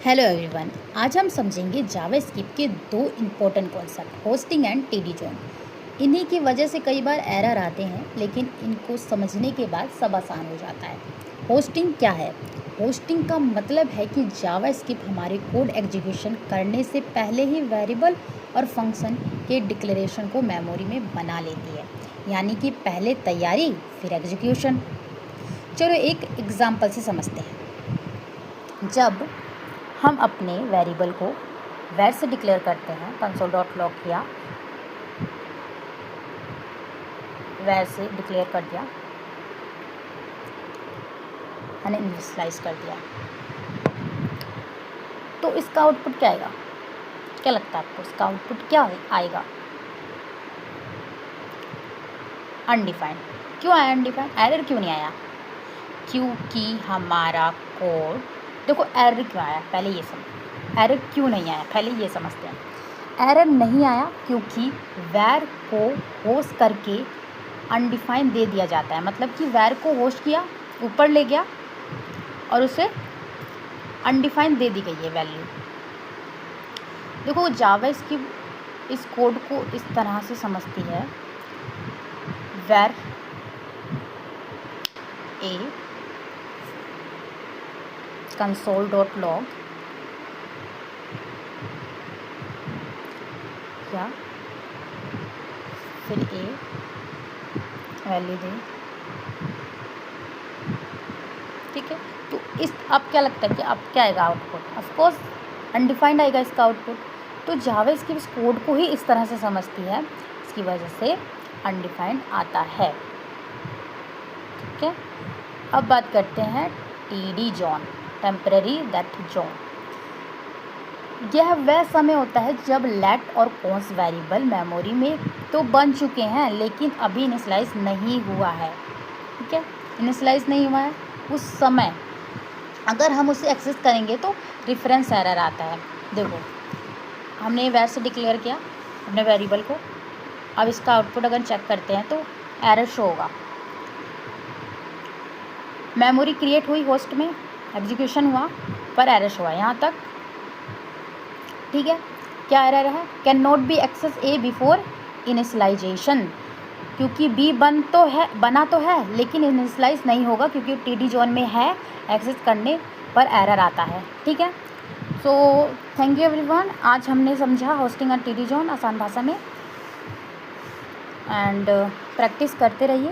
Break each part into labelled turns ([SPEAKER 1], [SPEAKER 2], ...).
[SPEAKER 1] Hello everyone, आज हम समझेंगे जावास्क्रिप्ट के दो important concept, hosting and TD John. इन्हीं की वजह से कई बार एरर आते हैं, लेकिन इनको समझने के बाद सब आसान हो जाता है। होस्टिंग क्या है? होस्टिंग का मतलब है कि जावास्क्रिप्ट हमारे कोड एग्जीक्यूशन करने से पहले ही वेरिएबल और फंक्शन के डिक्लेरेशन को मेमोरी में बना लेती है, यानी कि पहले तैयारी फिर एग्जीक्यूशन। चलो एक एग्जांपल से समझते हैं। जब हम अपने वेरिएबल को वैर से डिक्लेयर करते हैं, console.log किया, वैर से डिक्लेयर कर दिया, मैंने इनिशियलाइज कर दिया, तो इसका आउटपुट क्या आएगा? क्या लगता है आपको इसका आउटपुट क्या आएगा? अनडिफाइंड। क्यों आया अनडिफाइंड? एरर क्यों नहीं आया? क्योंकि हमारा कोड, देखो एरर क्यों आया पहले ये समझ, एरर क्यों नहीं आया पहले ये समझते हैं। एरर नहीं आया क्योंकि वैर को होस्ट करके अनडिफाइंड दे दिया जाता है, मतलब कि वैर को होस्ट किया, ऊपर ले गया और उसे अनडिफाइंड दे दी गई है वैल्यू। देखो जावास्क्रिप्ट इस कोड को इस तरह से समझती है, वैर ए console.log या फिर ए वैल्यू दे, ठीक है। तो इस अब क्या लगता है कि अब क्या आएगा आउटपुट? ऑफकोर्स अनडिफाइंड आएगा इसका आउटपुट। तो जावास्क्रिप्ट इस कोड को ही इस तरह से समझती है, इसकी वजह से अनडिफाइंड आता है, ठीक है। अब बात करते हैं TD John, temporary that John. यह वह समय होता है जब लेट और कॉन्स वेरिएबल मेमोरी में तो बन चुके हैं, लेकिन अभी इनिशियलाइज नहीं हुआ है, ठीक है। इनिशियलाइज नहीं हुआ है उस समय अगर हम उसे एक्सेस करेंगे तो रेफरेंस एरर आता है। देखो हमने वैर से डिक्लेयर किया अपने वेरिएबल को, अब इसका आउटपुट अगर चेक करते हैं तो एरर शो होगा। मेमोरी क्रिएट हुई होस्ट में, एग्जीक्यूशन हुआ पर एरर शो है यहाँ तक, ठीक है। क्या एरर है? Can not be access a before initialization, क्योंकि बी बना तो है लेकिन इनिशियलाइज नहीं होगा क्योंकि टीडी जोन में है, एक्सेस करने पर एरर आता है, ठीक है। सो थैंक यू एवरीवन, आज हमने समझा होस्टिंग और टीडी जोन आसान भाषा में, एंड प्रैक्टिस करते रहिए,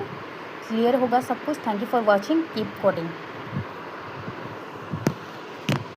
[SPEAKER 1] क्लियर होगा सब कुछ। Thank you for watching, keep coding.